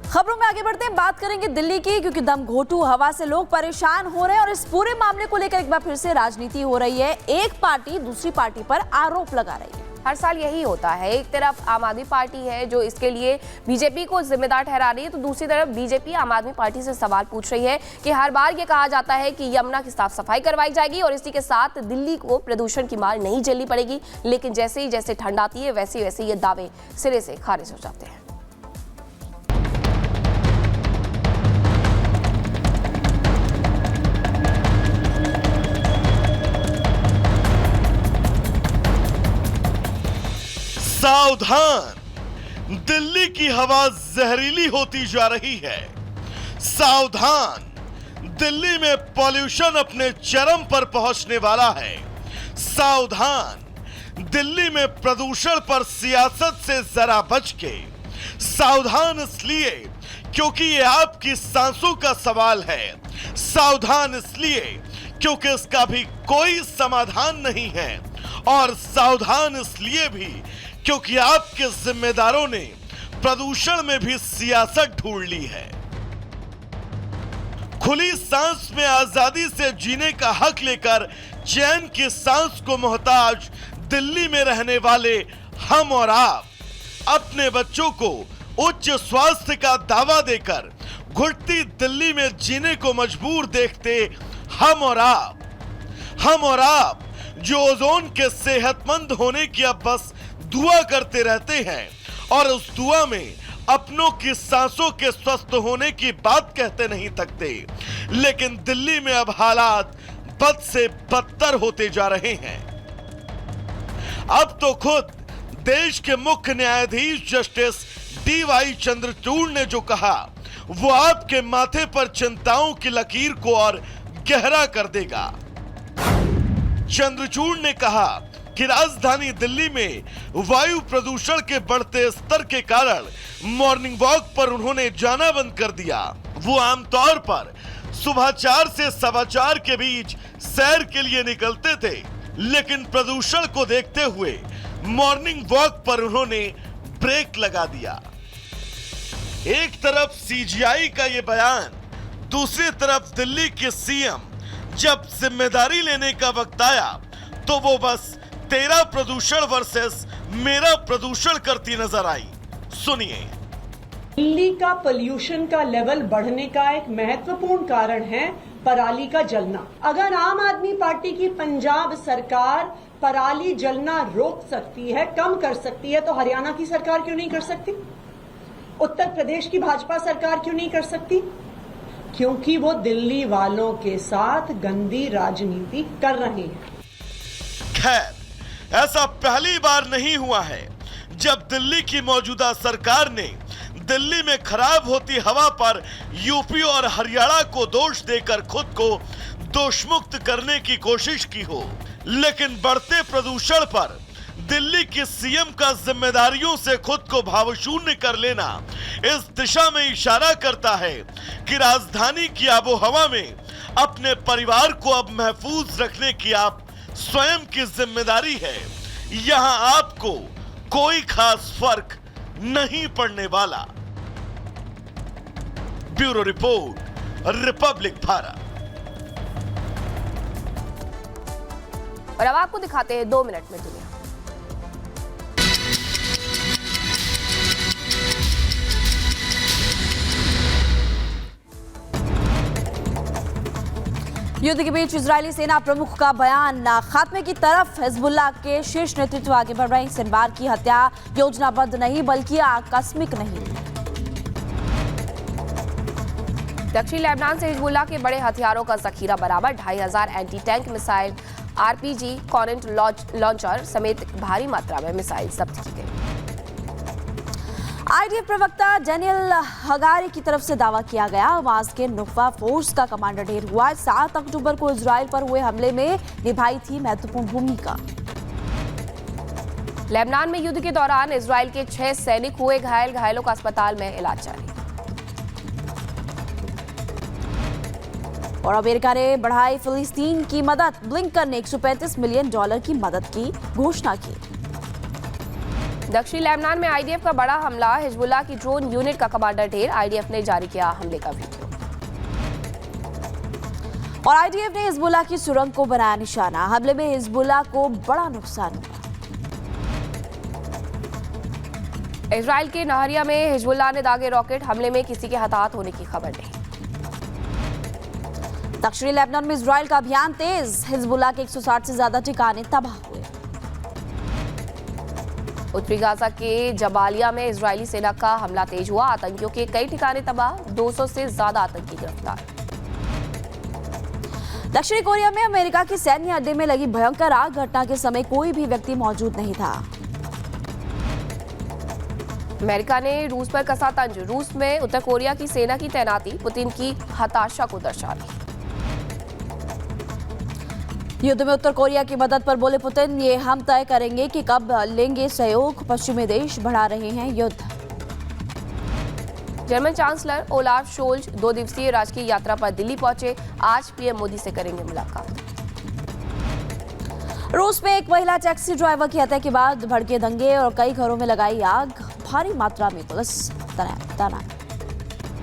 खबरों में आगे बढ़ते हैं, बात करेंगे दिल्ली की, क्योंकि दम घोटू हवा से लोग परेशान हो रहे हैं और इस पूरे मामले को लेकर एक बार फिर से राजनीति हो रही है। एक पार्टी दूसरी पार्टी पर आरोप लगा रही है। हर साल यही होता है, एक तरफ आम आदमी पार्टी है जो इसके लिए बीजेपी को जिम्मेदार ठहरा रही है, तो दूसरी तरफ बीजेपी आम आदमी पार्टी से सवाल पूछ रही है कि हर बार ये कहा जाता है कि यमुना की साफ सफाई करवाई जाएगी और इसी के साथ दिल्ली को प्रदूषण की मार नहीं झेलनी पड़ेगी, लेकिन जैसे ठंड आती है वैसे वैसे ये दावे सिरे से खारिज हो जाते हैं। सावधान, दिल्ली की हवा जहरीली होती जा रही है। सावधान, दिल्ली में पॉल्यूशन अपने चरम पर पहुंचने वाला है। सावधान, दिल्ली में प्रदूषण पर सियासत से जरा बच के। सावधान इसलिए क्योंकि ये आपकी सांसों का सवाल है। सावधान इसलिए क्योंकि इसका भी कोई समाधान नहीं है, और सावधान इसलिए भी क्योंकि आपके जिम्मेदारों ने प्रदूषण में भी सियासत ढूंढ ली है। खुली सांस में आजादी से जीने का हक लेकर चैन की सांस को मोहताज दिल्ली में रहने वाले हम और आप अपने बच्चों को उच्च स्वास्थ्य का दावा देकर घुटती दिल्ली में जीने को मजबूर देखते हम और आप जो ओजोन के सेहतमंद होने की अब बस दुआ करते रहते हैं और उस दुआ में अपनों की सांसों के स्वस्थ होने की बात कहते नहीं थकते, लेकिन दिल्ली में अब हालात बद से बदतर होते जा रहे हैं। अब तो खुद देश के मुख्य न्यायाधीश जस्टिस DY चंद्रचूड़ ने जो कहा वो आपके माथे पर चिंताओं की लकीर को और गहरा कर देगा। चंद्रचूड़ ने कहा कि राजधानी दिल्ली में वायु प्रदूषण के बढ़ते स्तर के कारण मॉर्निंग वॉक पर उन्होंने जाना बंद कर दिया। वो आमतौर पर सुबह 4 से 4:15 के बीच सैर के लिए निकलते थे, लेकिन प्रदूषण को देखते हुए मॉर्निंग वॉक पर उन्होंने ब्रेक लगा दिया। एक तरफ CGI का ये बयान, दूसरी तरफ दिल्ली के CM जब जिम्मेदारी लेने का वक्त आया तो वो बस तेरा प्रदूषण वर्सेस मेरा प्रदूषण करती नजर आई। सुनिए। दिल्ली का पोल्यूशन का लेवल बढ़ने का एक महत्वपूर्ण कारण है पराली का जलना। अगर आम आदमी पार्टी की पंजाब सरकार पराली जलना रोक सकती है, कम कर सकती है, तो हरियाणा की सरकार क्यों नहीं कर सकती? उत्तर प्रदेश की भाजपा सरकार क्यों नहीं कर सकती? क्योंकि वो दिल्ली वालों के साथ गंदी राजनीति कर रहे हैं। खैर, ऐसा पहली बार नहीं हुआ है जब दिल्ली की मौजूदा सरकार ने दिल्ली में खराब होती हवा पर यूपी और हरियाणा को दोष देकर खुद को दोषमुक्त करने की कोशिश की हो, लेकिन बढ़ते प्रदूषण पर दिल्ली की CM का जिम्मेदारियों से खुद को भावशून्य कर लेना इस दिशा में इशारा करता है कि राजधानी की आबोहवा में अपने परिवार को अब महफूज रखने की आप स्वयं की जिम्मेदारी है। यहां आपको कोई खास फर्क नहीं पड़ने वाला। Bureau report, Republic Bharat. और अब आपको दिखाते हैं 2 मिनट में दुनिया। युद्ध के बीच इजरायली सेना प्रमुख का बयान, खात्मे की तरफ हिजबुल्लाह के शीर्ष नेतृत्व आगे बढ़ रहे हैं। सिनवार की हत्या योजनाबद्ध नहीं बल्कि आकस्मिक नहीं। दक्षिणी लेबनान से हिजबुल्लाह के बड़े हथियारों का जखीरा बरामद। 2500 anti tank missile, RPG, Kornet launcher समेत भारी मात्रा में मिसाइल जब्त की गई। IDF प्रवक्ता डेनियल हगारी की तरफ से दावा किया गया, हमास के नुक्वा फोर्स का कमांडर ढेर हुआ। 7 अक्टूबर को इजराइल पर हुए हमले में निभाई थी महत्वपूर्ण भूमिका। लेबनान में युद्ध के दौरान इजराइल के 6 सैनिक हुए घायल, घायलों का अस्पताल में इलाज जारी। और अमेरिका ने बढ़ाई फिलिस्तीन की मदद, ब्लिंकन ने $135 मिलियन की मदद की घोषणा की। दक्षिणी लेबनान में आईडीएफ का बड़ा हमला, हिजबुल्लाह की ड्रोन यूनिट का कमांडर ढेर, आईडीएफ ने जारी किया हमले का वीडियो। और आईडीएफ ने हिजबुल्लाह की सुरंग को बनाया निशाना, हमले में हिजबुल्लाह को बड़ा नुकसान हुआ। इजराइल के नहरिया में हिजबुल्लाह ने दागे रॉकेट, हमले में किसी के हताहत होने की खबर नहीं। दक्षिणी लेबनान में इजराइल का अभियान तेज, हिजबुल्लाह के 160 से ज्यादा ठिकाने तबाह हुए। उत्तरी गाजा के जबालिया में इजरायली सेना का हमला तेज हुआ, आतंकियों के कई ठिकाने तबाह, 200 से ज्यादा आतंकी गिरफ्तार। दक्षिणी कोरिया में अमेरिका के सैन्य अड्डे में लगी भयंकर आग, घटना के समय कोई भी व्यक्ति मौजूद नहीं था। अमेरिका ने रूस पर कसा तंज, रूस में उत्तर कोरिया की सेना की तैनाती पुतिन की हताशा को दर्शाती। युद्ध में उत्तर कोरिया की मदद पर बोले पुतिन, ये हम तय करेंगे कि कब लेंगे सहयोग, पश्चिमी देश बढ़ा रहे हैं युद्ध। जर्मन चांसलर ओलाफ शोल्ज 2 दिवसीय राजकीय यात्रा पर दिल्ली पहुंचे, आज पीएम मोदी से करेंगे मुलाकात। रूस में एक महिला टैक्सी ड्राइवर की हत्या के बाद भड़के दंगे और कई घरों में लगाई आग, भारी मात्रा में पुलिस तैनात।